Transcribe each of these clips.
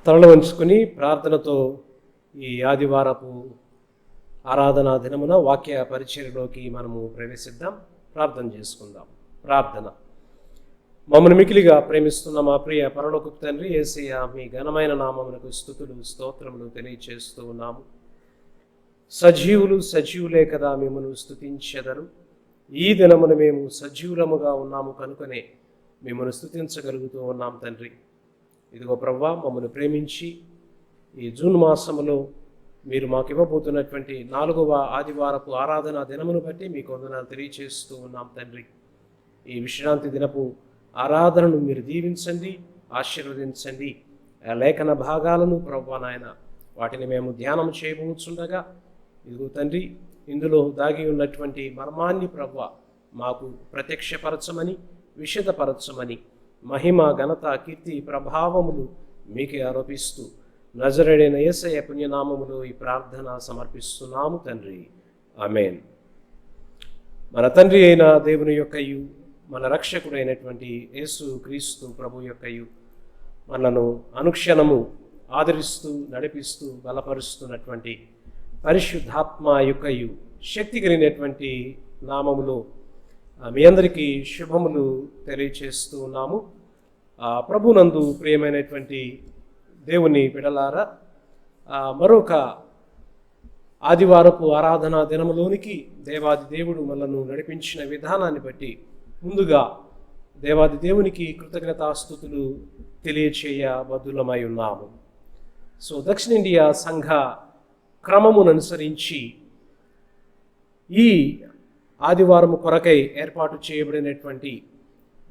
తలలు వంచుకుని ప్రార్థనతో ఈ ఆదివారపు ఆరాధనా దినమున వాక్య పరిచర్యలోకి మనము ప్రవేశిద్దాం. ప్రార్థన చేసుకుందాం. ప్రార్థన. మమ్మల్ని మికిలిగా ప్రేమిస్తున్న మా ప్రియ పరలోకపు తండ్రి యేసయ్య, మీ ఘనమైన నామమునకు స్తుతులు స్తోత్రములు తెలియచేస్తూ ఉన్నాము. సజీవులే కదా మిమ్మల్ని స్తుతించెదరు. ఈ దినమున మేము సజీవులముగా ఉన్నాము కనుకనే మిమ్మల్ని స్తుతించగలుగుతూ ఉన్నాం తండ్రి. ఇదిగో ప్రభువా, మమ్మల్ని ప్రేమించి ఈ జూన్ మాసములో మీరు మాకు ఇవ్వబోతున్నటువంటి 4వ ఆదివారపు ఆరాధన దినమును బట్టి మీకు వందనాలు తెలియచేస్తూ ఉన్నాం తండ్రి. ఈ విశ్రాంతి దినపు ఆరాధనను మీరు దీవించండి, ఆశీర్వదించండి. ఆ లేఖన భాగాలను ప్రభువా నాయన వాటిని మేము ధ్యానం చేయబోతుండగా ఇదిగో తండ్రి, ఇందులో దాగి ఉన్నటువంటి మర్మాన్ని ప్రభువా మాకు ప్రత్యక్షపరచమని, విషదపరచమని, మహిమ ఘనత కీర్తి ప్రభావములు మీకే ఆరోపిస్తూ నజరేయుడైన యేసయ్య పుణ్యనామములో ఈ ప్రార్థన సమర్పిస్తున్నాము తండ్రి. ఆమేన్. మన తండ్రి అయిన దేవుని యొక్కయు మన రక్షకుడైనటువంటి యేసు క్రీస్తు ప్రభు యొక్కయు మనను అనుక్షణము ఆదరిస్తూ నడిపిస్తూ బలపరుస్తున్నటువంటి పరిశుద్ధాత్మ యొక్కయు శక్తి కలిగినటువంటి నామములో మీ అందరికీ శుభములు తెలియచేస్తూ ఉన్నాము. ప్రభునందు ప్రియమైనటువంటి దేవుని బిడలారా, మరొక ఆదివారపు ఆరాధనా దినములోనికి దేవాది దేవుడు మనను నడిపించిన విధానాన్ని బట్టి ముందుగా దేవాది దేవునికి కృతజ్ఞతాస్తుతులు తెలియచేయబద్ధులమై ఉన్నాము. సో దక్షిణ ఇండియా సంఘ క్రమమును అనుసరించి ఈ ఆదివారము కొరకై ఏర్పాటు చేయబడినటువంటి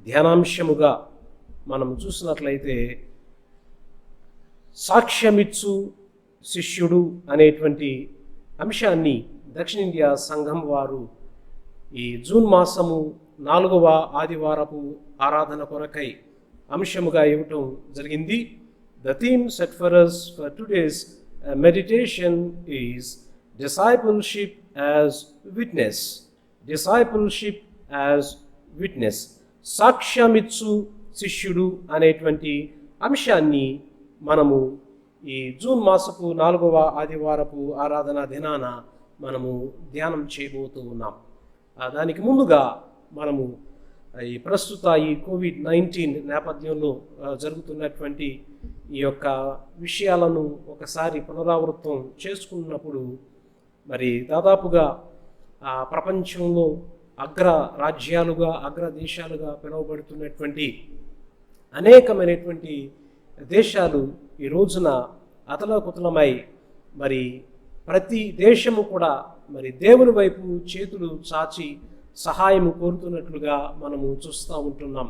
ధ్యానాంశముగా మనం చూసినట్లయితే సాక్ష్యమిచ్చు శిష్యుడు అనేటువంటి అంశాన్ని దక్షిణ ఇండియా సంఘం వారు ఈ జూన్ మాసము 4వ ఆదివారపు ఆరాధన కొరకై అంశముగా ఇవ్వటం జరిగింది. The theme set for us for today's meditation is discipleship as witness. Discipleship as witness. సాక్ష్యమిచ్చు శిష్యుడు అనేటువంటి అంశాన్ని మనము ఈ జూన్ మాసపు 4వ ఆదివారపు ఆరాధన దినాన మనము ధ్యానం చేయబోతూ ఉన్నాం. దానికి ముందుగా మనము ఈ ప్రస్తుత ఈ కోవిడ్-19 నేపథ్యంలో జరుగుతున్నటువంటి ఈ యొక్క విషయాలను ఒకసారి పునరావృతం చేసుకున్నప్పుడు మరి దాదాపుగా ప్రపంచంలో అగ్ర రాజ్యాలుగా అగ్ర దేశాలుగా పిలువబడుతున్నటువంటి అనేకమైనటువంటి దేశాలు ఈ రోజున అతలాకుతలమై మరి ప్రతి దేశము కూడా మరి దేవుని వైపు చేతులు చాచి సహాయము కోరుతున్నట్లుగా మనము చూస్తూ ఉంటున్నాం.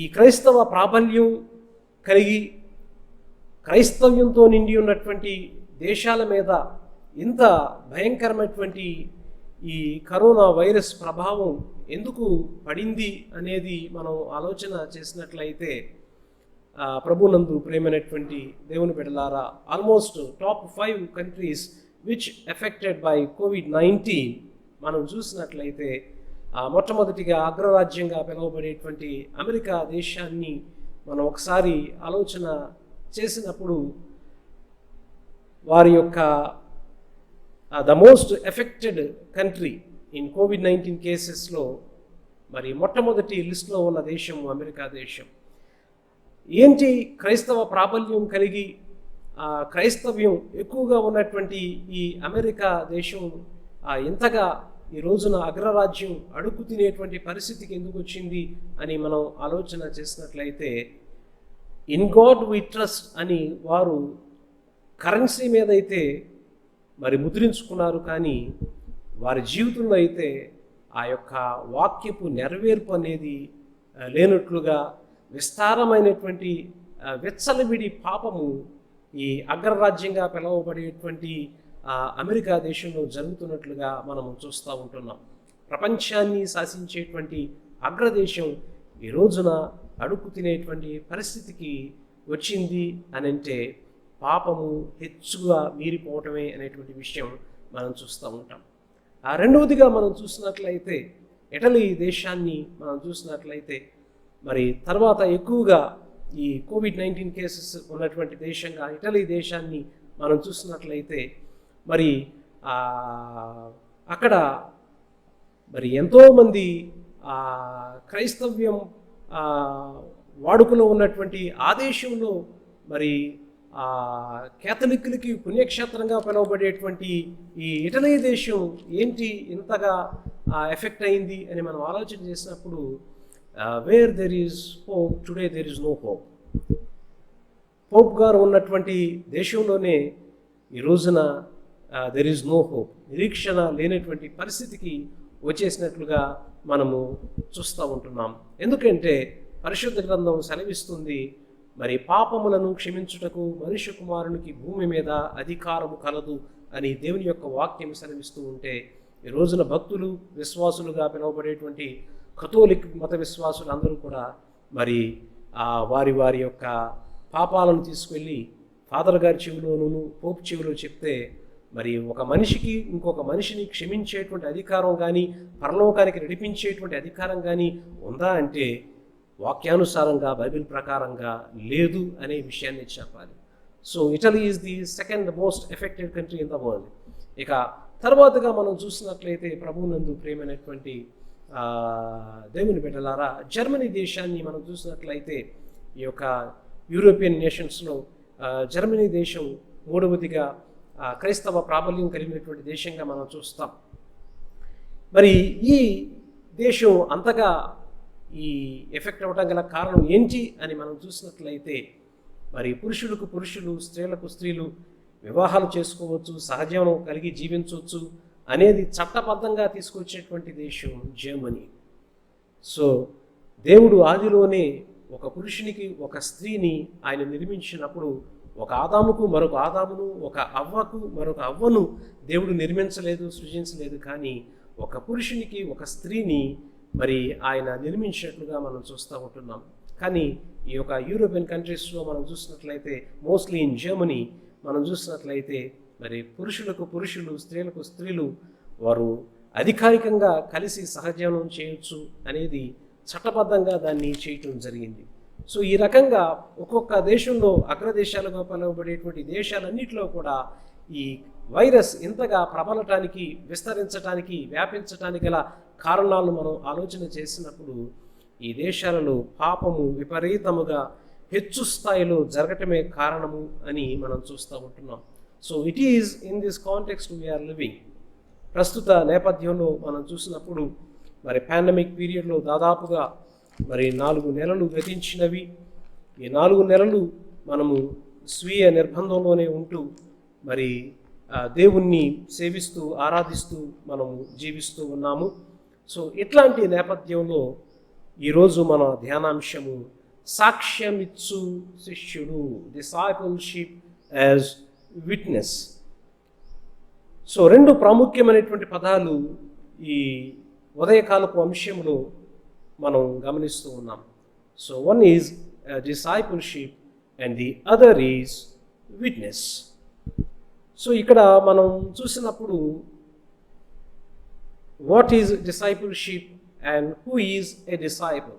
ఈ క్రైస్తవ ప్రాబల్యం కలిగి క్రైస్తవ్యంతో నిండి ఉన్నటువంటి దేశాల మీద ఇంత భయంకరమైనటువంటి ఈ కరోనా వైరస్ ప్రభావం ఎందుకు పడింది అనేది మనం ఆలోచన చేసినట్లయితే ప్రభునందు ప్రేమైనటువంటి దేవుని బిడ్డలారా, almost top 5 countries which affected by COVID-19 మనం చూసినట్లయితే మొట్టమొదటిగా అగ్రరాజ్యంగా పిలువబడేటువంటి అమెరికా దేశాన్ని మనం ఒకసారి ఆలోచన చేసినప్పుడు వారి యొక్క the most affected country in COVID-19 కేసెస్లో మరి మొట్టమొదటి లిస్టులో ఉన్న దేశం అమెరికా దేశం. ఏంటి క్రైస్తవ ప్రాబల్యం కలిగి క్రైస్తవ్యం ఎక్కువగా ఉన్నటువంటి ఈ అమెరికా దేశం ఎంతగా ఈ రోజున అగ్రరాజ్యం అడుగు తినేటువంటి పరిస్థితికి ఎందుకు వచ్చింది అని మనం ఆలోచన చేసినట్లయితే, ఇన్ గాడ్ వి ట్రస్ట్ అని వారు కరెన్సీ మీద అయితే మరి ముద్రించుకున్నారు, కానీ వారి జీవితంలో అయితే ఆ యొక్క వాక్యపు నెరవేర్పు అనేది లేనట్లుగా విస్తారమైనటువంటి విచ్చలవిడి పాపము ఈ అగ్రరాజ్యంగా పిలువబడేటువంటి అమెరికా దేశంలో జరుగుతున్నట్లుగా మనము చూస్తూ ఉంటున్నాం. ప్రపంచాన్ని శాసించేటువంటి అగ్రదేశం ఈ రోజున అడుగు తినేటువంటి పరిస్థితికి వచ్చింది అని అంటే పాపము హెచ్చుగా మీరిపోవటమే అనేటువంటి విషయం మనం చూస్తూ ఉంటాం. రెండవదిగా మనం చూసినట్లయితే ఇటలీ దేశాన్ని మనం చూసినట్లయితే మరి తర్వాత ఎక్కువగా ఈ కోవిడ్-19 కేసెస్ ఉన్నటువంటి దేశంగా ఇటలీ దేశాన్ని మనం చూసినట్లయితే మరి అక్కడ మరి ఎంతోమంది క్రైస్తవ్యం వాడుకలో ఉన్నటువంటి ఆ దేశంలో మరి కేథలిక్లకి పుణ్యక్షేత్రంగా పిలువబడేటువంటి ఈ ఇటలీ దేశం ఏంటి ఇంతగా ఎఫెక్ట్ అయింది అని మనం ఆలోచన చేసినప్పుడు where there is hope today there is no hope. Pope గారు ఉన్నటువంటి దేశంలోనే ఈ రోజున దెర్ ఈజ్ నో హోప్, నిరీక్షణ లేనటువంటి పరిస్థితికి వచ్చేసినట్లుగా మనము చూస్తూ ఉంటున్నాం. ఎందుకంటే పరిశుద్ధ గ్రంథం సెలవిస్తుంది, మరి పాపములను క్షమించుటకు మనుష్య కుమారునికి భూమి మీద అధికారము కలదు అని దేవుని యొక్క వాక్యం సెలవిస్తూ ఉంటే, ఈ రోజున భక్తులు విశ్వాసులుగా పిలువబడేటువంటి కథోలిక్ మత విశ్వాసులు అందరూ కూడా మరి వారి వారి యొక్క పాపాలను తీసుకెళ్ళి ఫాదర్ గారి చెవిలోనూ పోప్ చెవిలో చెప్తే, మరి ఒక మనిషికి ఇంకొక మనిషిని క్షమించేటువంటి అధికారం కానీ పరలోకానికి నడిపించేటువంటి అధికారం కానీ ఉందా అంటే వాక్యానుసారంగా బైబిల్ ప్రకారంగా లేదు అనే విషయాన్ని చెప్పాలి. So Italy is the second most affected country in the world. ఇక తర్వాతగా మనం చూసినట్లయితే ప్రభువునందు ప్రియమైనటువంటి దేవుని బిడ్డలారా, జర్మనీ దేశాన్ని మనం చూసినట్లయితే ఈ యొక్క యూరోపియన్ నేషన్స్లో జర్మనీ దేశం మూడవదిగా క్రైస్తవ ప్రాబల్యం కలిగినటువంటి దేశంగా మనం చూస్తాం. మరి ఈ దేశం అంతగా ఈ ఎఫెక్ట్ అవ్వడం గల కారణం ఏంటి అని మనం చూసినట్లయితే, మరి పురుషులకు పురుషులు, స్త్రీలకు స్త్రీలు వివాహాలు చేసుకోవచ్చు, సహజీవనం కలిగి జీవించవచ్చు అనేది చట్టబద్ధంగా తీసుకొచ్చేటువంటి దేశం జర్మనీ. సో దేవుడు ఆదిలోనే ఒక పురుషునికి ఒక స్త్రీని ఆయన నిర్మించినప్పుడు ఒక ఆదాముకు మరొక ఆదామును, ఒక అవ్వకు మరొక అవ్వను దేవుడు నిర్మించలేదు, సృజించలేదు. కానీ ఒక పురుషునికి ఒక స్త్రీని మరి ఆయన నిర్మించినట్లుగా మనం చూస్తూ ఉంటున్నాం. కానీ ఈ యొక్క యూరోపియన్ కంట్రీస్లో మనం చూసినట్లయితే, మోస్ట్లీ ఇన్ జర్మనీ మనం చూసినట్లయితే మరి పురుషులకు పురుషులు, స్త్రీలకు స్త్రీలు వారు అధికారికంగా కలిసి సహజీవనం చేయొచ్చు అనేది చట్టబద్ధంగా దాన్ని చేయటం జరిగింది. సో ఈ రకంగా ఒక్కొక్క దేశంలో అగ్రదేశాలుగా పిలువబడేటువంటి దేశాలన్నింటిలో కూడా ఈ వైరస్ ఇంతగా ప్రబలటానికి, విస్తరించడానికి, వ్యాపించడానికి గల కారణాలను మనం ఆలోచన చేసినప్పుడు ఈ దేశాలలో పాపము విపరీతముగా హెచ్చు స్థాయిలో జరగటమే కారణము అని మనం చూస్తూ ఉంటున్నాం. So it is in this context we are living. ప్రస్తుత నేపథ్యంలో మనం చూసినప్పుడు మరి పాండమిక్ పీరియడ్లో దాదాపుగా మరి 4 నెలలు గతించినవి. ఈ 4 నెలలు మనము స్వీయ నిర్బంధంలోనే ఉంటూ మరి దేవుణ్ణి సేవిస్తూ ఆరాధిస్తూ మనము జీవిస్తూ ఉన్నాము. సో ఇట్లాంటి నేపథ్యంలో ఈరోజు మన ధ్యానాంశము సాక్ష్యమిచ్చు శిష్యుడు, డిసైపుల్షిప్ యాజ్ విట్నెస్. సో 2 ప్రాముఖ్యమైనటువంటి పదాలు ఈ ఉదయకాలపు అంశంలో మనం గమనిస్తూ ఉన్నాం. So one is discipleship and the other is witness. So ఇక్కడ మనం చూసినప్పుడు what is discipleship and who is a disciple.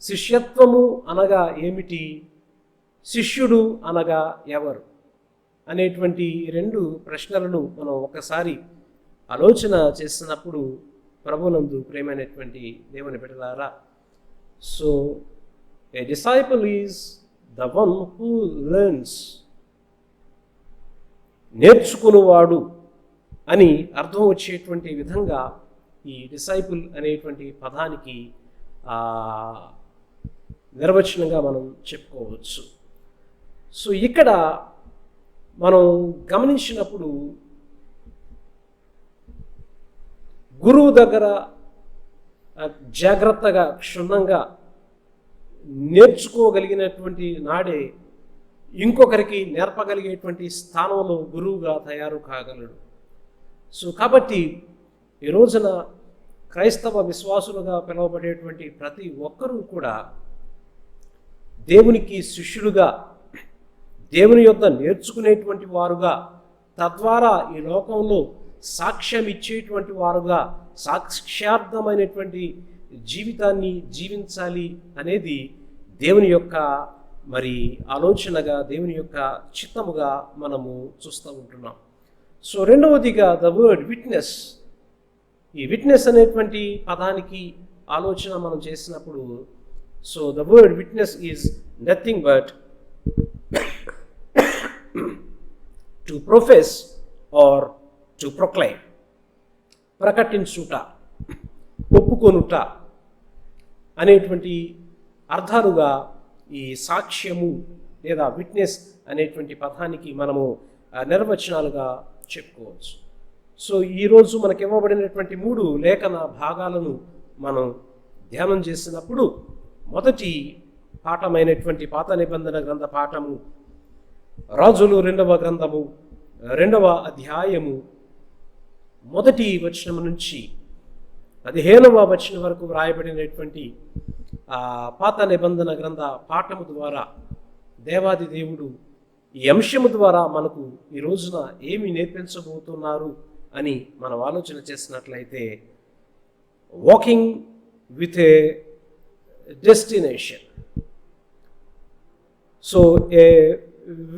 శిష్యత్వము అనగా ఏమిటి, శిష్యుడు అనగా ఎవరు అనేటువంటి 2 ప్రశ్నలను మనం ఒకసారి ఆలోచన చేసినప్పుడు ప్రభునందు ప్రేమైనటువంటి దేవుని బిడ్డలారా, so a disciple is the one who learns, నేర్చుకునేవాడు అని అర్థం వచ్చేటువంటి విధంగా ఈ డిసైపుల్ అనేటువంటి పదానికి నిర్వచనంగా మనం చెప్పుకోవచ్చు. సో ఇక్కడ మనం గమనించినప్పుడు గురువు దగ్గర జాగ్రత్తగా క్షుణ్ణంగా నేర్చుకోగలిగినటువంటి నాడే ఇంకొకరికి నేర్పగలిగేటువంటి స్థానంలో గురువుగా తయారు కాగలడు. సో కాబట్టి ఈ రోజున క్రైస్తవ విశ్వాసులుగా పిలువబడేటువంటి ప్రతి ఒక్కరూ కూడా దేవునికి శిష్యులుగా, దేవుని యొద్ద నేర్చుకునేటువంటి వారుగా, తద్వారా ఈ లోకంలో సాక్ష్యం ఇచ్చేటువంటి వారుగా, సాక్ష్యార్థమైనటువంటి జీవితాన్ని జీవించాలి అనేది దేవుని యొక్క మరి ఆలోచనగా, దేవుని యొక్క చిత్తముగా మనము చూస్తూ ఉంటున్నాం. సో రెండవదిగా ద వర్డ్ విట్నెస్. ఈ విట్నెస్ అనేటువంటి పదానికి ఆలోచన మనం చేసినప్పుడు, so the word witness is nothing but to profess or to proclaim. ప్రకటించుట, ఒప్పుకొనుట అనేటువంటి అర్థాలుగా ఈ సాక్ష్యము లేదా విట్నెస్ అనేటువంటి పదానికి మనము నిర్వచనాలుగా చెప్పుకోవచ్చు. సో ఈరోజు మనకి ఇవ్వబడినటువంటి 3 లేఖన భాగాలను మనం ధ్యానం చేసినప్పుడు, మొదటి పాఠమైనటువంటి పాత నిబంధన గ్రంథ పాఠము రాజులు 2వ గ్రంథము 2వ అధ్యాయము 1వ వచనం నుంచి 15వ వచనం వరకు వ్రాయబడినటువంటి పాత నిబంధన గ్రంథ పాఠము ద్వారా దేవాది దేవుడు ఈ అంశము ద్వారా మనకు ఈ రోజున ఏమి నేర్పించబోతున్నారు అని మనం ఆలోచన చేసినట్లయితే, walking with a destination. So a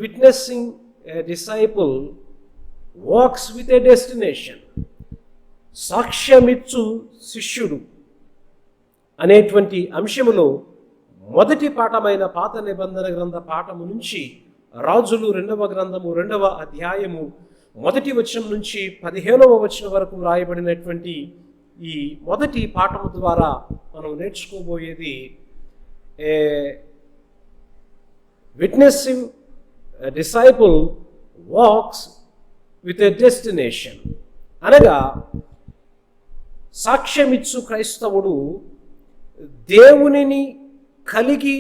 witnessing a disciple walks with a destination. సాక్ష్యమిచ్చు శిష్యుడు అనేటువంటి అంశములో మొదటి పాఠమైన పాత నిబంధన గ్రంథ పాఠము నుంచి రాజులు 2వ గ్రంథము 2వ అధ్యాయము 1వ వచనం నుంచి 15వ వచనం వరకు వ్రాయబడినటువంటి ఈ మొదటి పాఠము ద్వారా మనం నేర్చుకోబోయేది a witnessing disciple walks with a destination. అనగా సాక్ష్యమిచ్చు క్రైస్తవుడు దేవునిని కలిగి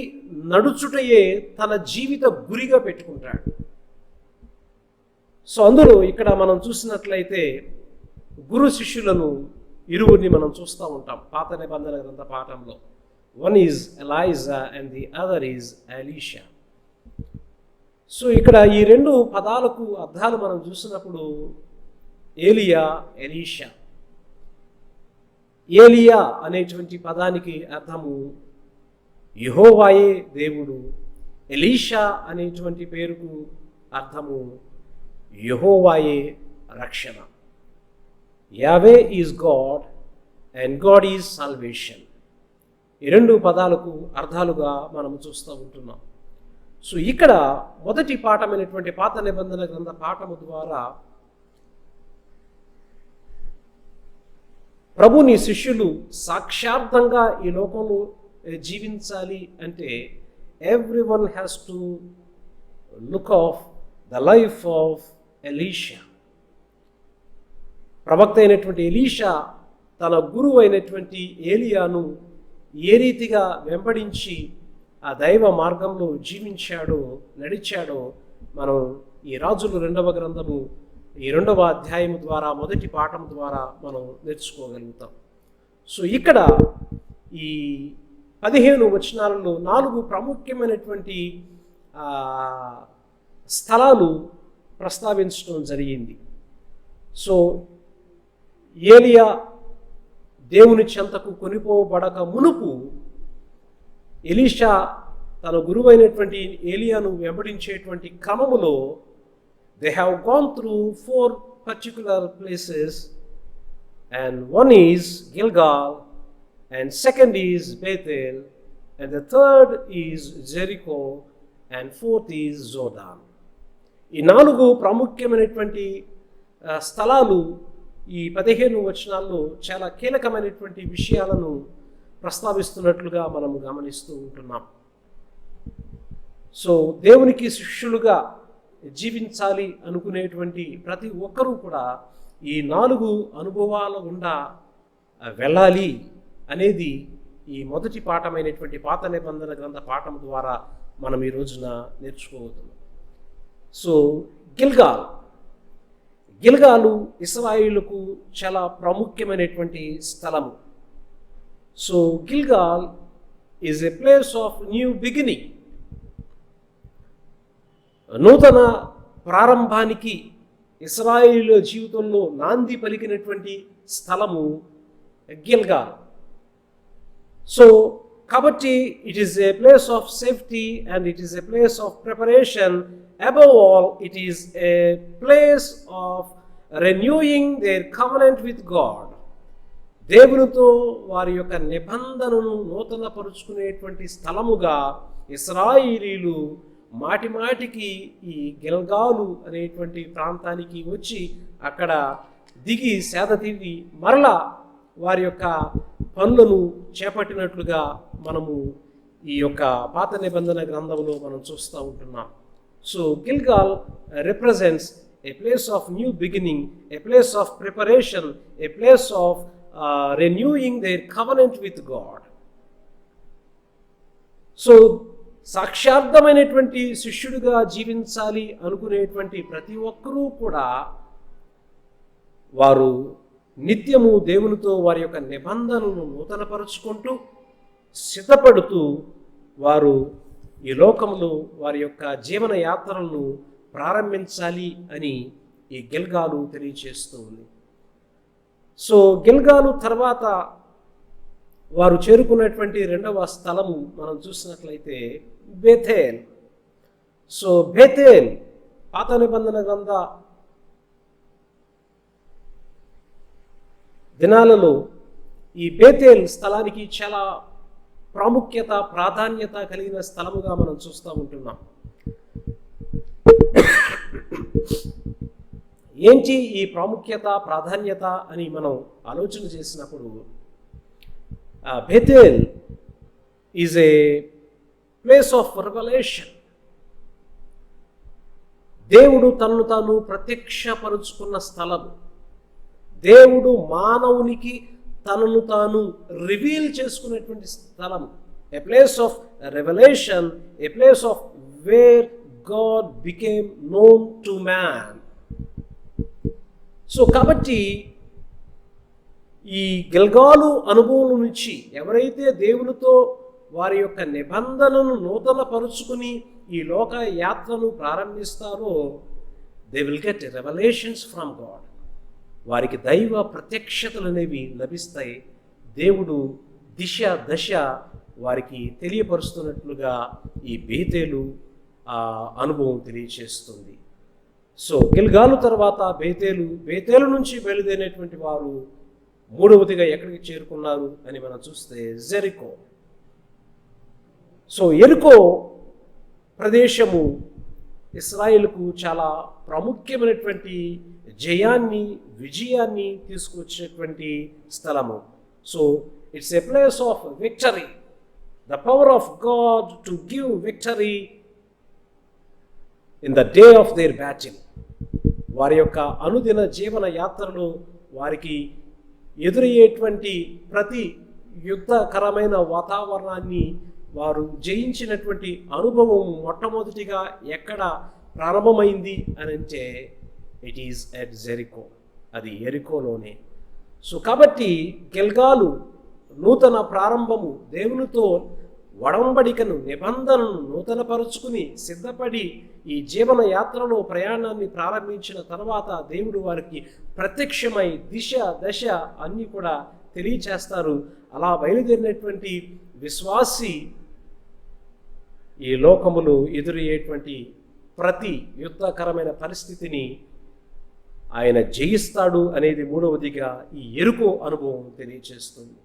నడుచుటయే తన జీవిత గురిగా పెట్టుకుంటాడు. సో అందులో ఇక్కడ మనం చూసినట్లయితే గురు శిష్యులను ఇరువురిని మనం చూస్తూ ఉంటాం పాత నిబంధన గ్రంథ పాఠంలో. One is Elijah and the other is Elisha. So ఇక్కడ ఈ 2 పదాలకు అర్థాలు మనం చూసినప్పుడు ఏలియా, ఎలీషా. ఏలియా అనేటువంటి పదానికి అర్థము యెహోవాయే దేవుడు. ఎలీషా అనేటువంటి పేరుకు అర్థము యెహోవాయే రక్షణ. యావే is God and God is salvation. ఈ 2 పదాలకు అర్థాలుగా మనము చూస్తూ ఉంటున్నాం. సో ఇక్కడ మొదటి పాఠమైనటువంటి పాత నిబంధన గ్రంథ పాఠము ద్వారా ప్రభుని శిష్యులు సాక్షార్థంగా ఈ లోకంలో జీవించాలి అంటే everyone has to look of the life of Elisha. ప్రవక్త అయినటువంటి ఎలీషా తన గురువు అయినటువంటి ఏలియాను ఏ రీతిగా వెంబడించి ఆ దైవ మార్గంలో జీవించాడో, నడిచాడో మనం ఈ రాజులు 2వ గ్రంథము ఈ 2వ అధ్యాయము ద్వారా మొదటి పాఠం ద్వారా మనం నేర్చుకోగలుగుతాం. సో ఇక్కడ ఈ 15 వచనాలలో 4 ప్రాముఖ్యమైనటువంటి స్థలాలు ప్రస్తావించడం జరిగింది. సో ఏలియా దేవుని చెంతకు కొనిపోబడక మునుపు ఎలీషా తన గురువైనటువంటి ఏలియాను వెంబడించేటువంటి క్రమములో they have gone through 4 particular places, and one is Gilgal, and second is Bethel, and the third is Jericho, and fourth is Jordan. ఈ 4 ప్రాముఖ్యమైనటువంటి స్థలాలు ఈ 15 వచనాల్లో చాలా కీలకమైనటువంటి విషయాలను ప్రస్తావిస్తున్నట్లుగా మనము గమనిస్తూ ఉంటున్నాం. సో దేవునికి శిష్యులుగా జీవించాలి అనుకునేటువంటి ప్రతి ఒక్కరూ కూడా ఈ 4 అనుభవాల గుండా వెళ్ళాలి అనేది ఈ మొదటి పాఠమైనటువంటి పాత నిబంధన గ్రంథ పాఠం ద్వారా మనం ఈ రోజున నేర్చుకోబోతున్నాం. సో గిల్గాలు ఇశ్రాయేలుకు చాలా ప్రాముఖ్యమైనటువంటి స్థలము. So Gilgal is a place of new beginning. నూతన ప్రారంభానికి ఇశ్రాయేలు జీవితంలో నాంది పలికినటువంటి స్థలము గిల్గాల్. సో కాబట్టి it is a place of safety and it is a place of preparation. Above all it is a place of renewing their covenant with God. దేవునితో వారి యొక్క నిబంధనను నూతనపరుచుకునేటువంటి స్థలముగా ఇశ్రాయేలీలు మాటి మాటికి ఈ గిల్గాలు అనేటువంటి ప్రాంతానికి వచ్చి అక్కడ దిగి సేద తీరి మరలా వారి యొక్క పనులను చేపట్టినట్లుగా మనము ఈ యొక్క పాత నిబంధన గ్రంథంలో మనం చూస్తూ ఉంటున్నాం. So Gilgal represents a place of new beginning, a place of preparation, a place of renewing their covenant with God. So సాక్షార్థమైనటువంటి శిష్యుడిగా జీవించాలి అనుకునేటువంటి ప్రతి ఒక్కరూ కూడా వారు నిత్యము దేవునితో వారి యొక్క నిబంధనలను నూతనపరుచుకుంటూ సిద్ధపడుతూ వారు ఈ లోకంలో వారి యొక్క జీవన యాత్రలను ప్రారంభించాలి అని ఈ గిల్గాలు తెలియచేస్తూ ఉంది. సో గిల్గాలు తర్వాత వారు చేరుకున్నటువంటి రెండవ స్థలము మనం చూసినట్లయితే బేతేల్. సో బేతేల్ పాత నిబంధన గ్రంథ దినాలలో ఈ బేతేల్ స్థలానికి చాలా ప్రాముఖ్యత, ప్రాధాన్యత కలిగిన స్థలముగా మనం చూస్తూ ఉంటున్నాం. ఏంటి ఈ ప్రాముఖ్యత, ప్రాధాన్యత అని మనం ఆలోచన చేసినప్పుడు Bethel is a place of revolution. దేవుడు తనను తాను ప్రత్యక్షపరుచుకున్న స్థలం. దేవుడు మానవునికి తనను తాను రివీల్ చేసుకునేటువంటి స్థలం. A place of revolution, a place of where God became known to man. So కాబట్టి ఈ గిల్గాలు అనుభవం నుంచి ఎవరైతే దేవునితో వారి యొక్క నిబంధనను నూతనపరుచుకుని ఈ లోక యాత్రను ప్రారంభిస్తారో they will get revolutions from God. వారికి దైవ ప్రత్యక్షతలు అనేవి లభిస్తాయి. దేవుడు దిశ దశ వారికి తెలియపరుస్తున్నట్లుగా ఈ బేతేలు అనుభవం తెలియచేస్తుంది. సో గిల్గాలు తర్వాత బేతేలు నుంచి బయలుదేరినటువంటి వారు మూడవదిగా ఎక్కడికి చేరుకున్నారు అని మనం చూస్తే జెరికో. సో ఎరికో ప్రదేశము ఇశ్రాయేలుకు చాలా ప్రాముఖ్యమైనటువంటి జయాన్ని, విజయాన్ని తీసుకొచ్చేటువంటి స్థలము. So it's a place of victory, the power of God to give victory in the day of their battle. వారి యొక్క అనుదిన జీవన యాత్రలో వారికి ఎదురయ్యేటువంటి ప్రతి యుద్ధకరమైన వాతావరణాన్ని వారు జయించినటువంటి అనుభవం మొట్టమొదటిగా ఎక్కడ ప్రారంభమైంది అని అంటే ఇట్ ఈజ్ ఎట్ జెరికో. అది ఎరికోలోనే. సో కాబట్టి గిల్గాలు నూతన ప్రారంభము, దేవునితో వడంబడికను, నిబంధనను నూతనపరుచుకుని సిద్ధపడి ఈ జీవన యాత్రలో ప్రయాణాన్ని ప్రారంభించిన తర్వాత దేవుడు వారికి ప్రత్యక్షమై దిశ దశ అన్నీ కూడా తెలియచేస్తారు. అలా బయలుదేరినటువంటి విశ్వాసి ఈ లోకములో ఎదురయ్యేటువంటి ప్రతి యుద్ధకరమైన పరిస్థితిని ఆయన జయిస్తాడు అనేది మూడవదిగా ఈ ఎరుకో అనుభవం తెలియచేస్తుంది.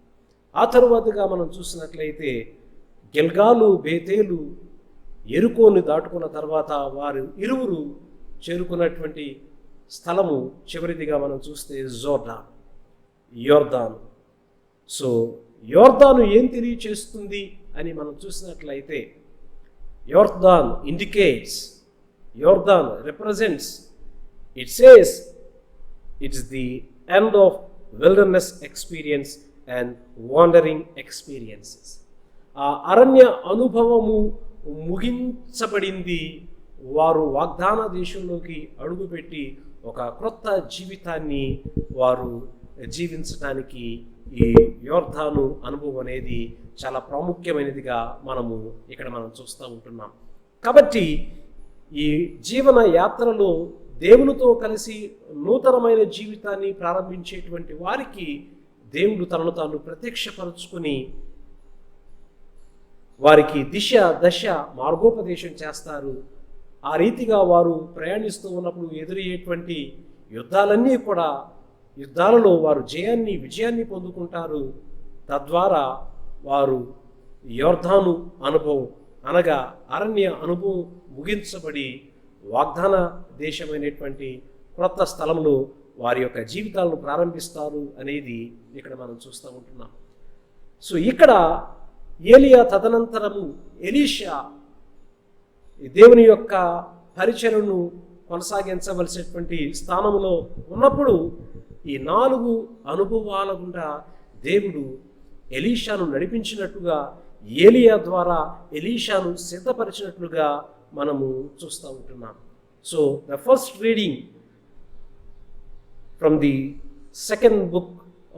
ఆ తరువాతగా మనం చూసినట్లయితే గిల్గాలు, బేతేలు, ఎరుకోని దాటుకున్న తర్వాత వారు ఇరువురు చేరుకున్నటువంటి స్థలము చివరిదిగా మనం చూస్తే యోర్దాను. సో యోర్దాను ఏం తెలియచేస్తుంది అని మనం చూసినట్లయితే యోర్దాన్ ఇండికేట్స్, యోర్దాన్ represents, it says it's the end of wilderness experience and wandering experiences. ఆ అరణ్య అనుభవము ముగించబడింది. వారు వాగ్దాన దేశంలోకి అడుగుపెట్టి ఒక క్రొత్త జీవితాన్ని వారు జీవించడానికి ఈ యోర్దాను అనుభవం అనేది చాలా ప్రాముఖ్యమైనదిగా మనం చూస్తూ ఉంటున్నాం. కాబట్టి ఈ జీవన యాత్రలో దేవునితో కలిసి నూతనమైన జీవితాన్ని ప్రారంభించేటువంటి వారికి దేవుడు తనను తాను ప్రత్యక్షపరుచుకుని వారికి దిశ దశ మార్గోపదేశం చేస్తారు. ఆ రీతిగా వారు ప్రయాణిస్తూ ఉన్నప్పుడు ఎదురయ్యేటువంటి యుద్ధాలన్నీ కూడా యుద్ధాలలో వారు విజయాన్ని పొందుకుంటారు. తద్వారా వారు యోర్దాను అనుభవం అనగా అరణ్య అనుభవం ముగించబడి వాగ్దాన దేశమైనటువంటి క్రొత్త స్థలంలో వారి యొక్క జీవితాలను ప్రారంభిస్తారు అనేది ఇక్కడ మనం చూస్తూ ఉంటున్నాం. సో ఇక్కడ ఏలియా తదనంతరము ఎలీషా దేవుని యొక్క పరిచర్యను కొనసాగించవలసినటువంటి స్థానంలో ఉన్నప్పుడు ఈ 4 అనుభవాల గుండా దేవుడు ఎలీషాను నడిపించినట్టుగా, ఏలియా ద్వారా ఎలీషాను సిద్ధపరిచినట్లుగా మనము చూస్తూ ఉంటున్నాం. So the first reading from the second book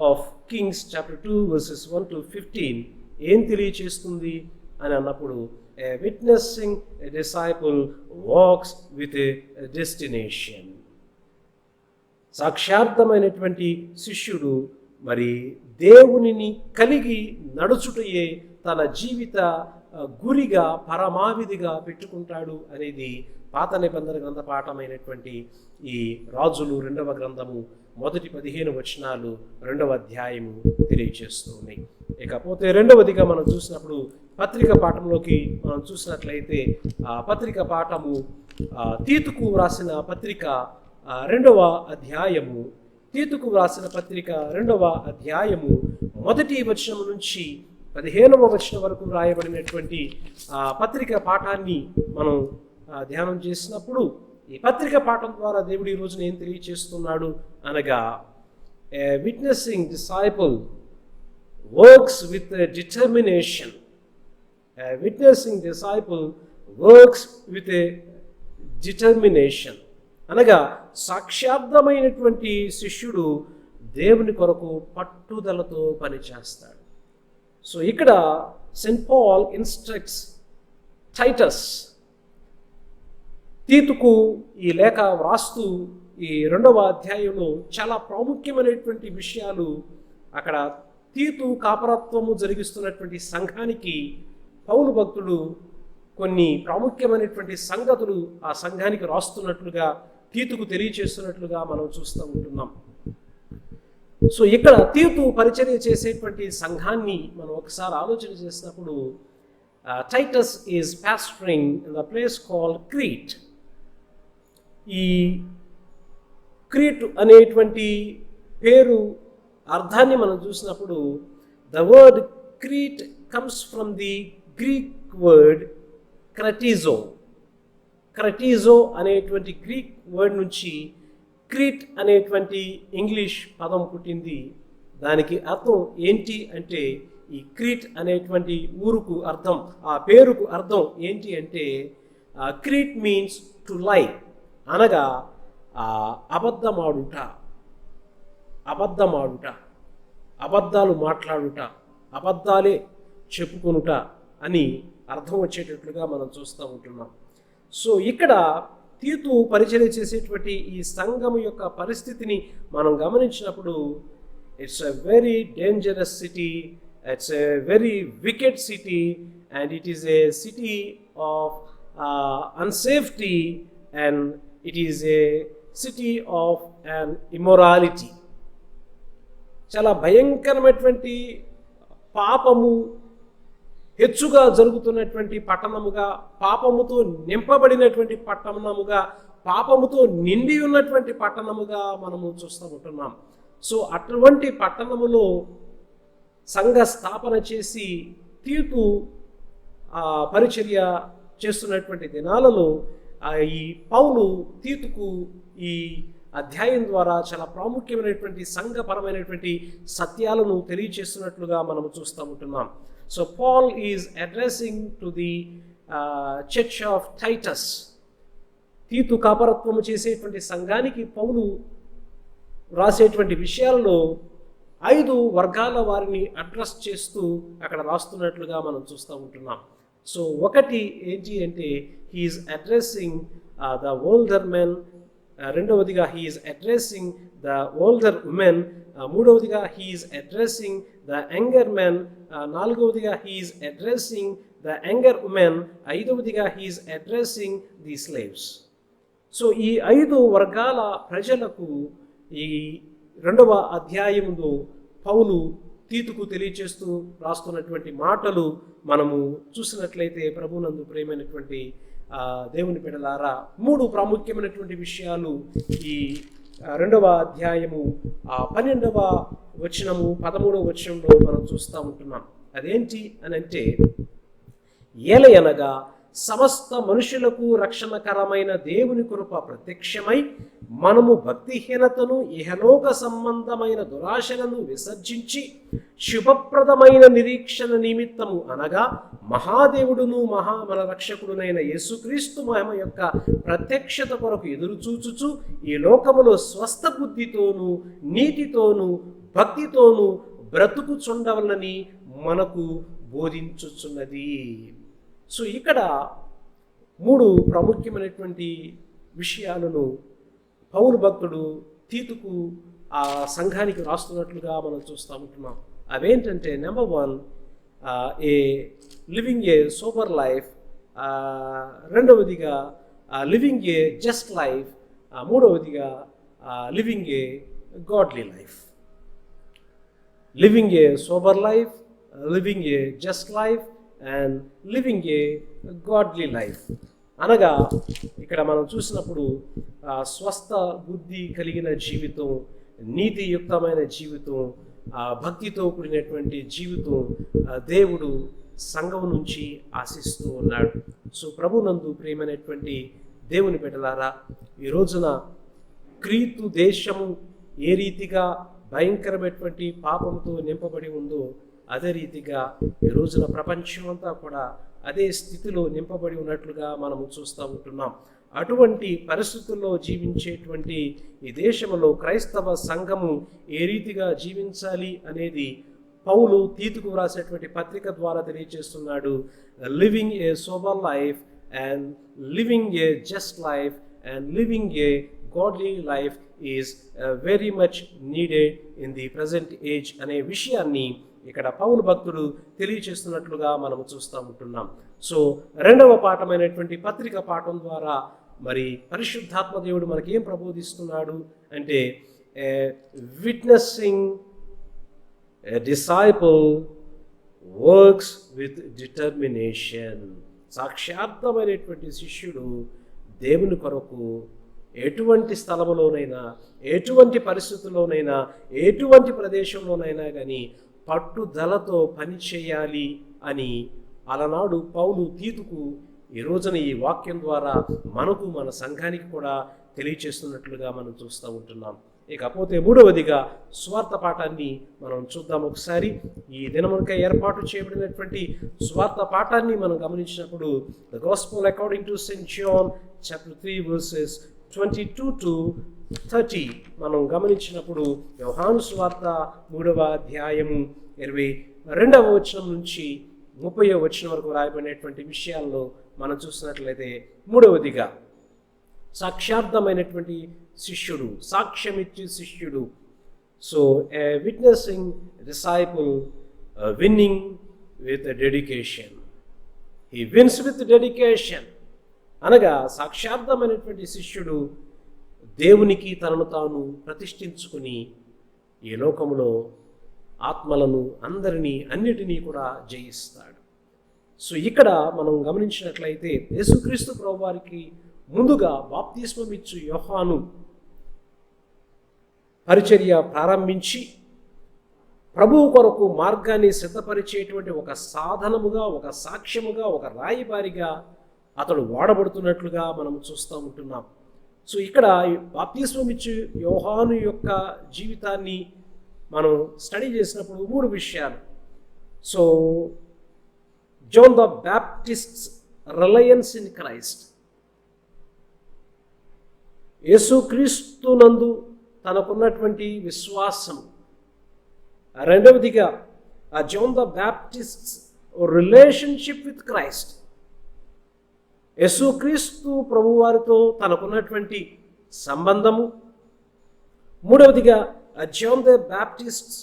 of Kings chapter 2 verses 1 to 15 ఏం తెలియచేస్తుంది అని అన్నప్పుడు, a witnessing a disciple walks with a destination. సాక్షార్థమైనటువంటి శిష్యుడు మరి దేవునిని కలిగి నడుచుటయే తన జీవిత గురిగా పరమావిధిగా పెట్టుకుంటాడు అనేది పాత నిబంధన గ్రంథ పాఠమైనటువంటి ఈ రాజులు 2వ గ్రంథము మొదటి 15 వచనాలు 2వ అధ్యాయము తెలియజేస్తున్నాయి. ఇకపోతే రెండవదిగా మనం చూసినప్పుడు పత్రిక పాఠంలోకి మనం చూసినట్లయితే ఆ పత్రిక పాఠము తీతుకు వ్రాసిన పత్రిక 2వ అధ్యాయము, తీతుకు వ్రాసిన పత్రిక 2వ అధ్యాయము మొదటి వచనం నుంచి 15వ వచనం వరకు రాయబడినటువంటి పత్రిక పాఠాన్ని మనం ధ్యానం చేసినప్పుడు ఈ పత్రిక పాఠం ద్వారా దేవుడు ఈ రోజున ఏం తెలియచేస్తున్నాడు అనగా, a witnessing disciple works with a determination. A witnessing disciple works with a determination. అనగా సాక్షార్థమైనటువంటి శిష్యుడు దేవుని కొరకు పట్టుదలతో పనిచేస్తాడు. సో ఇక్కడ సెయింట్ పాల్ ఇన్స్ట్రక్ట్స్ టైటస్, తీతుకు ఈ లేఖ వ్రాస్తూ ఈ 2వ అధ్యాయంలో చాలా ప్రాముఖ్యమైనటువంటి విషయాలు అక్కడ తీతు కాపరత్వము జరిగిస్తున్నటువంటి సంఘానికి పౌలు భక్తుడు కొన్ని ప్రాముఖ్యమైనటువంటి సంగతులు ఆ సంఘానికి రాస్తున్నట్లుగా, తీతుకు తెలియచేస్తున్నట్లుగా మనం చూస్తూ ఉంటున్నాం. సో ఇక్కడ తీతు పరిచర్య చేసేటువంటి సంఘాన్ని మనం ఒకసారి ఆలోచన చేసినప్పుడు, Titus is pastoring in the place called Crete. ఈ క్రీట్ అనేటువంటి పేరు అర్థాన్ని మనం చూసినప్పుడు, the word Crete comes from the Greek word క్రటిజో. క్రటిజో అనేటువంటి గ్రీక్ వర్డ్ నుంచి క్రీట్ అనేటువంటి ఇంగ్లీష్ పదం పుట్టింది. దానికి అర్థం ఏంటి అంటే, ఈ క్రీట్ అనేటువంటి ఊరుకు అర్థం, ఆ పేరుకు అర్థం ఏంటి అంటే, క్రీట్ మీన్స్ టు లై, అనగా అబద్ధమాడుట, అబద్ధాలు మాట్లాడుట, అబద్ధాలే చెప్పుకొనుట అని అర్థం వచ్చేటట్లుగా మనం చూస్తూ ఉంటున్నాం. సో ఇక్కడ తీతు పరిచర్య చేసేటువంటి ఈ సంఘము యొక్క పరిస్థితిని మనం గమనించినప్పుడు, it's a very dangerous city, it's a very wicked city, and it is a city of unsafety, and it is a city of an immorality. చాలా భయంకరమైనటువంటి పాపము హెచ్చుగా జరుగుతున్నటువంటి పట్టణముగా, పాపముతో నింపబడినటువంటి పట్టణముగా, పాపముతో నిండి ఉన్నటువంటి పట్టణముగా మనము చూస్తూ ఉంటున్నాం. సో అటువంటి పట్టణములో సంఘ స్థాపన చేసి తీతు పరిచర్య చేస్తున్నటువంటి దినాలలో ఈ పౌలు తీతుకు ఈ అధ్యాయం ద్వారా చాలా ప్రాముఖ్యమైనటువంటి సంఘపరమైనటువంటి సత్యాలను తెలియచేస్తున్నట్లుగా మనము చూస్తూ ఉంటున్నాం. So Paul is addressing to the church of Titus. తీతు కాపరత్వము చేసేటువంటి సంఘానికి పౌలు రాసేటువంటి విషయాలలో 5 వర్గాల వారిని అడ్రస్ చేస్తూ అక్కడ రాస్తున్నట్లుగా మనం చూస్తూ ఉంటున్నాం. సో ఒకటి ఏంటి అంటే, he is addressing the older men, రెండవదిగా he is addressing the older women, మూడవదిగా he is addressing the younger men, నాలుగవదిగా he is addressing the younger women, ఐదవదిగా he is addressing the slaves. So ఈ 5 వర్గాల ప్రజలకు ఈ 2వ అధ్యాయంలో పౌలు తీతుకు తెలియచేస్తూ రాస్తున్నటువంటి మాటలు మనము చూసినట్లయితే, ప్రభునందు ప్రియమైనటువంటి దేవుని బిడ్డలారా, 3 ప్రాముఖ్యమైనటువంటి విషయాలు ఈ 2వ అధ్యాయము 12వ వచనము 13వ వచనంలో మనం చూస్తూ ఉంటున్నాం. అదేంటి అని అంటే, ఏలయనగా సమస్త మనుషులకు రక్షణకరమైన దేవుని కృప ప్రత్యక్షమై మనము భక్తిహీనతను, ఇహలోక సంబంధమైన దురాశలను విసర్జించి శుభప్రదమైన నిరీక్షణ నిమిత్తము, అనగా మహాదేవుడును మన రక్షకుడునైన యేసుక్రీస్తు మహిమ యొక్క ప్రత్యక్షత కొరకు ఎదురుచూచుచు ఈ లోకములో స్వస్థ బుద్ధితోనూ నీతితోనూ భక్తితోనూ బ్రతుకుచుండవలని మనకు బోధించుచున్నది. సో ఇక్కడ 3 ప్రాముఖ్యమైనటువంటి విషయాలను పౌలు భక్తుడు తీతుకు ఆ సంఘానికి రాస్తున్నట్లుగా మనం చూస్తూ ఉంటున్నాం. అవేంటంటే, number 1, A living a sober life, రెండవదిగా లివింగ్ ఏ జస్ట్ లైఫ్, మూడవదిగా living a godly life. Living a sober life, living a just life and living a godly life. అనగా ఇక్కడ మనం చూసినప్పుడు స్వస్థ బుద్ధి కలిగిన జీవితం, నీతియుక్తమైన జీవితం, భక్తితో కూడినటువంటి జీవితం దేవుడు సంఘం నుంచి ఆశిస్తూ ఉన్నాడు. సో ప్రభునందు ప్రియమైనటువంటి దేవుని బిడ్డలారా, ఈ రోజున క్రీతు దేశము ఏ రీతిగా భయంకరమైనటువంటి పాపంతో నింపబడి ఉందో, అదే రీతిగా ఈ రోజున ప్రపంచం అంతా కూడా అదే స్థితిలో నింపబడి ఉన్నట్లుగా మనము చూస్తూ ఉంటున్నాం. అటువంటి పరిస్థితుల్లో జీవించేటువంటి ఈ దేశంలో క్రైస్తవ సంఘము ఏ రీతిగా జీవించాలి అనేది పౌలు తీతుకు వ్రాసేటువంటి పత్రిక ద్వారా తెలియజేస్తున్నాడు. Living a sober life and living a just life and living a godly life is very much needed in the present age అనే విషయాన్ని ఇక్కడ పౌలు భక్తుడు తెలియచేస్తున్నట్లుగా మనము చూస్తూ ఉంటున్నాం. సో 2వ పాఠమైనటువంటి పత్రిక పాఠం ద్వారా మరి పరిశుద్ధాత్మ దేవుడు మనకి ఏం ప్రబోధిస్తున్నాడు అంటే, witnessing disciple works with determination. సాక్షార్థమైనటువంటి శిష్యుడు దేవుని కొరకు ఎటువంటి స్థలములోనైనా, ఎటువంటి పరిస్థితుల్లోనైనా, ఎటువంటి ప్రదేశంలోనైనా కానీ పట్టుదలతో పని చేయాలి అని అలనాడు పౌలు తీతుకు ఈ రోజున ఈ వాక్యం ద్వారా మనకు, మన సంఘానికి కూడా తెలియచేస్తున్నట్లుగా మనం చూస్తూ ఉంటున్నాం. ఇకపోతే 3వదిగా స్వార్థ పాఠాన్ని మనం చూద్దాం ఒకసారి. ఈ దినమునకై ఏర్పాటు చేయబడినటువంటి స్వార్థ పాఠాన్ని మనం గమనించినప్పుడు, the gospel according to Saint John chapter 3 verses 22 to 30 మనం గమనించినప్పుడు, యోహాను సువార్త 3వ అధ్యాయము 22వ వచనం నుంచి 30వ వచనం వరకు రాయబడినటువంటి విషయాల్లో మనం చూసినట్లయితే, 3వదిగా సాక్షార్థమైనటువంటి శిష్యుడు, సాక్ష్యమిచ్చే శిష్యుడు. So a witnessing disciple winning with dedication. He wins with dedication. అనగా సాక్షార్థమైనటువంటి శిష్యుడు దేవునికి తనను తాను ప్రతిష్ఠించుకుని ఈ లోకములో ఆత్మలను అన్నిటినీ కూడా జయిస్తాడు. సో ఇక్కడ మనం గమనించినట్లయితే, యేసుక్రీస్తు ప్రభువారికి ముందుగా బాప్తిస్మం ఇచ్చు యోహాను పరిచర్య ప్రారంభించి ప్రభువు కొరకు మార్గాన్ని సిద్ధపరిచేటువంటి ఒక సాధనముగా, ఒక సాక్ష్యముగా, ఒక రాయబారిగా అతడు వాడబడుతున్నట్లుగా మనం చూస్తూ ఉంటున్నాం. సో ఇక్కడ బాప్తిస్మం ఇచ్చు యోహాను యొక్క జీవితాన్ని మనం స్టడీ చేసినప్పుడు 3 విషయాలు. So John the Baptist's reliance in Christ, యేసుక్రీస్తునందు తనకున్నటువంటి విశ్వాసం. రెండవదిగా John the Baptist's relationship with Christ, యేసుక్రీస్తు ప్రభువారితో తనకున్నటువంటి సంబంధము. మూడవదిగా John the Baptist's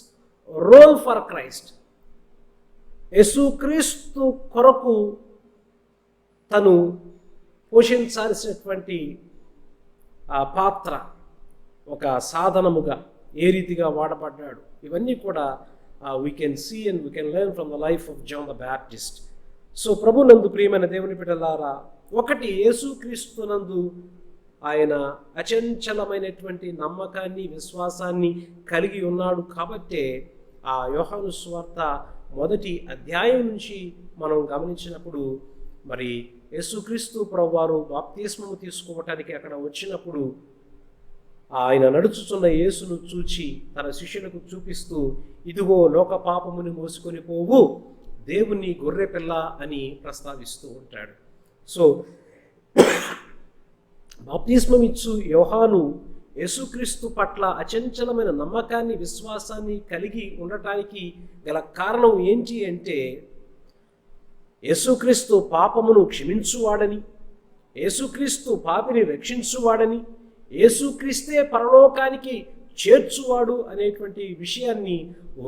role for Christ, యేసుక్రీస్తు కొరకు తను పోషించాల్సినటువంటి ఆ పాత్ర ఒక సాధనముగా ఏ రీతిగా వాడబడ్డాడు, ఇవన్నీ కూడా we can see and we can learn from the life of John the Baptist. So ప్రభునందు ప్రియమైన దేవుని బిడ్డలారా, ఒకటి యేసుక్రీస్తునందు ఆయన అచంచలమైనటువంటి నమ్మకాన్ని, విశ్వాసాన్ని కలిగి ఉన్నాడు. కాబట్టే ఆ యోహాను సువార్త 1వ అధ్యాయం నుంచి మనం గమనించినప్పుడు, మరి యేసుక్రీస్తు ప్రభువారు బాప్తిస్మము తీసుకోవటానికి అక్కడ వచ్చినప్పుడు ఆయన నడుచుచున్న యేసును చూచి తన శిష్యులకు చూపిస్తూ, ఇదిగో లోక పాపముని మోసుకొని పోవు దేవుని గొర్రె పిల్ల అని ప్రస్తావిస్తూ ఉంటాడు. సో బాప్తిస్మం ఇచ్చు యోహాను యేసుక్రీస్తు పట్ల అచంచలమైన నమ్మకాన్ని, విశ్వాసాన్ని కలిగి ఉండటానికి గల కారణం ఏంటి అంటే, యేసుక్రీస్తు పాపమును క్షమించువాడని, యేసుక్రీస్తు పాపిని రక్షించువాడని, యేసుక్రీస్తే పరలోకానికి చేర్చువాడు అనేటువంటి విషయాన్ని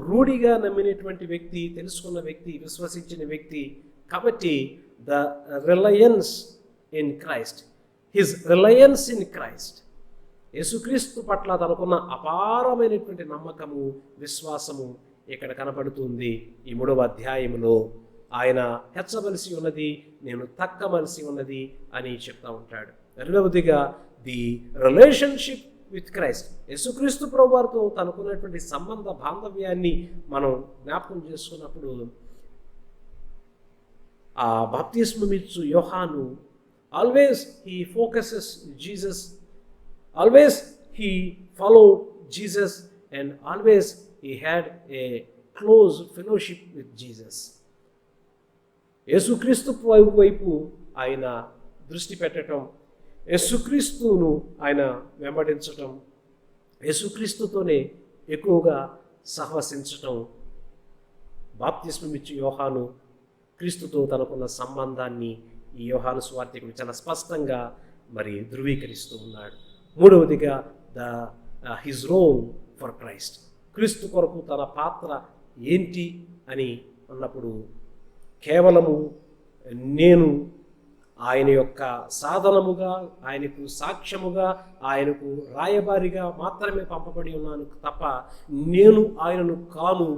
రూఢిగా నమ్మినటువంటి వ్యక్తి, తెలుసుకున్న వ్యక్తి, విశ్వసించిన వ్యక్తి. కాబట్టి the Reliance in Christ, his Reliance in Christ, యేసుక్రీస్తు పట్ల తనకున్న అపారమైనటువంటి నమ్మకము, విశ్వాసము ఇక్కడ కనపడుతుంది. ఈ 3వ అధ్యాయంలో ఆయన హెచ్చవలసి ఉన్నది, నేను తక్కవలసి ఉన్నది అని చెప్తా ఉంటాడు. రెండవదిగా ది రిలేషన్షిప్ విత్ క్రైస్ట్, యేసుక్రీస్తు ప్రభువారితో తనకున్నటువంటి సంబంధ బాంధవ్యాన్ని మనం జ్ఞాపకం చేసుకున్నప్పుడు, ఆ బాప్తిస్మమిచ్చు యోహాను always he focuses Jesus, always he followed Jesus and always he had a close fellowship with Jesus. యేసుక్రీస్తు వైపు ఆయన దృష్టి పెట్టడం, యేసుక్రీస్తును ఆయన వెంబడించటం, యేసుక్రీస్తుతోనే ఎక్కువగా సహవసించటం, బాప్తిస్మమిచ్చు యోహాను క్రీస్తుతో తనకున్న సంబంధాన్ని ఈ యోహాను సువార్తికుడు చాలా స్పష్టంగా మరి ధృవీకరిస్తూ ఉన్నాడు. మూడవదిగా హిజ్ రోల్ ఫర్ క్రైస్ట్, క్రీస్తు కొరకు తన పాత్ర ఏంటి అని అన్నప్పుడు, కేవలము నేను ఆయన యొక్క సాధనముగా, ఆయనకు సాక్ష్యముగా, ఆయనకు రాయబారిగా మాత్రమే పంపబడి ఉన్నాను తప్ప నేను ఆయనను కాను.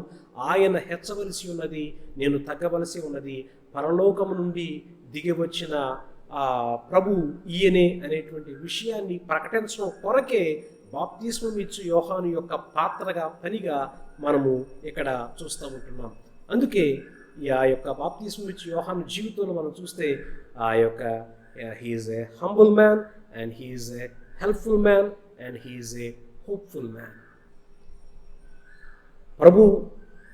ఆయన హెచ్చవలసి ఉన్నది, నేను తగ్గవలసి ఉన్నది. పరలోకము నుండి దిగి వచ్చిన ప్రభు ఈయనే అనేటువంటి విషయాన్ని ప్రకటించడం కొరకే బాప్తిస్మం ఇచ్చు యోహాను యొక్క పాత్రగా, పనిగా మనము ఇక్కడ చూస్తూ ఉంటున్నాం. అందుకే ఆ యొక్క బాప్తిస్మం ఇచ్చు యోహాను జీవితంలో మనం చూస్తే ఆ యొక్క he is a humble man and he is a helpful man and he is a hopeful man. ప్రభు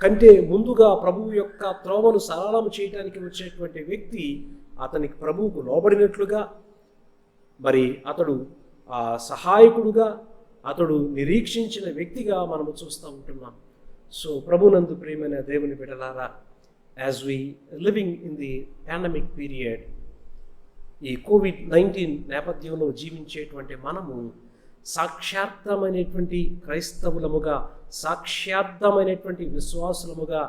కంటే ముందుగా ప్రభువు యొక్క త్రోవను సరళం చేయడానికి వచ్చేటువంటి వ్యక్తి అతనికి ప్రభువుకు లోబడినట్లుగా, మరి అతడు సహాయకుడుగా, అతడు నిరీక్షించిన వ్యక్తిగా మనము చూస్తూ ఉంటున్నాం. సో ప్రభునందు ప్రియమైన దేవుని బిడ్డలారా, as we living in the pandemic period, ఈ కోవిడ్-19 నేపథ్యంలో జీవించేటువంటి మనము సాక్షార్థమైనటువంటి క్రైస్తవులముగా, సాక్షార్థమైనటువంటి విశ్వాసులముగా,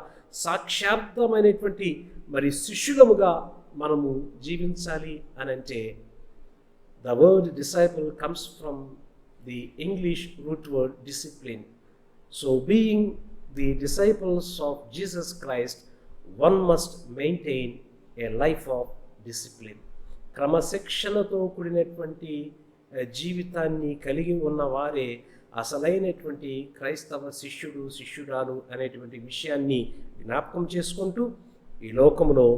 సాక్షార్థమైనటువంటి మరి శిష్యులముగా మనము జీవించాలి అని అంటే, the word disciple comes from the English root word discipline. So being the disciples of Jesus Christ, one must maintain a life of discipline. క్రమశిక్షణతో కూడినటువంటి జీవితాన్ని కలిగి ఉన్న వారే అసలైనటువంటి క్రైస్తవ శిష్యుడు, శిష్యురాలు అనేటువంటి విషయాన్ని జ్ఞాపకం చేసుకుంటూ, ఈ లోకంలో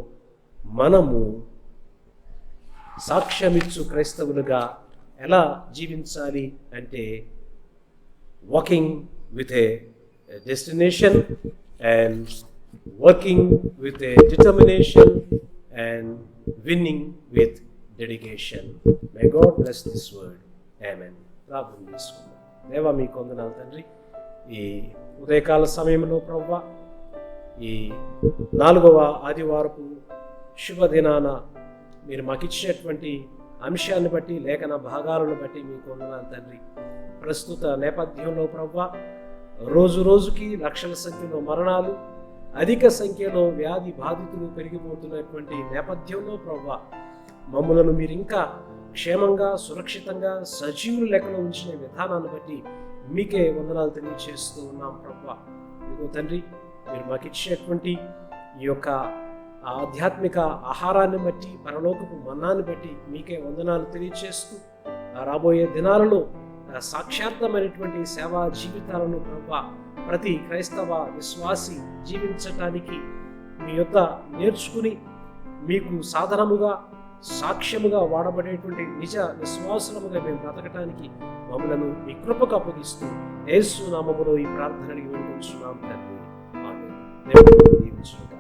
మనము సాక్ష్యమిచ్చు క్రైస్తవులుగా ఎలా జీవించాలి అంటే, walking with a destination and working with a determination and winning with dedication. May God bless this word. Amen. ప్రార్థన చేసుకుందాం. దేవా మీకు వందనాలు తండ్రి, ఈ ఉదయకాల సమయంలో ప్రభువా, ఈ 4వ ఆదివారపు శుభదినాన మీరు మాకు ఇచ్చినటువంటి అంశాన్ని బట్టి, లేఖన భాగాలను బట్టి మీకు వందనాలు తండ్రి. ప్రస్తుత నేపథ్యంలో ప్రభువా, రోజు రోజుకి లక్షల సంఖ్యలో మరణాలు, అధిక సంఖ్యలో వ్యాధి బాధితులు పెరిగిపోతున్నటువంటి నేపథ్యంలో ప్రభువా మమ్మలను మీరు ఇంకా క్షేమంగా సురక్షితంగా సజీవుల లెక్కలో ఉంచిన విధానాన్ని బట్టి మీకే వందనాలు తెలియజేస్తూ ఉన్నాం ప్రభువా. ఇదిగో తండ్రి, మీరు మాకు ఇచ్చినటువంటి ఈ యొక్క ఆధ్యాత్మిక ఆహారాన్ని బట్టి పరలోకపు మన్నాన్ని బట్టి మీకే వందనాలు తెలియజేస్తూ రాబోయే దినాలలో సాక్షాత్మైనటువంటి సేవా జీవితాలను ప్రభువా ప్రతి క్రైస్తవ విశ్వాసి జీవించటానికి మీ యొద్ద నేర్చుకుని మీకు సాధనముగా సాక్ష్యముగా వాడబడేటువంటి నిజ విశ్వాసముగా మేము బ్రతకటానికి మమ్మలను మీ కృపకు అప్పగిస్తూ యేసు నామములో ఈ ప్రార్థన అడిగి వేడుకొంచున్నాం తండ్రి. ఆమేన్. దేవుడు దీవించుగాక.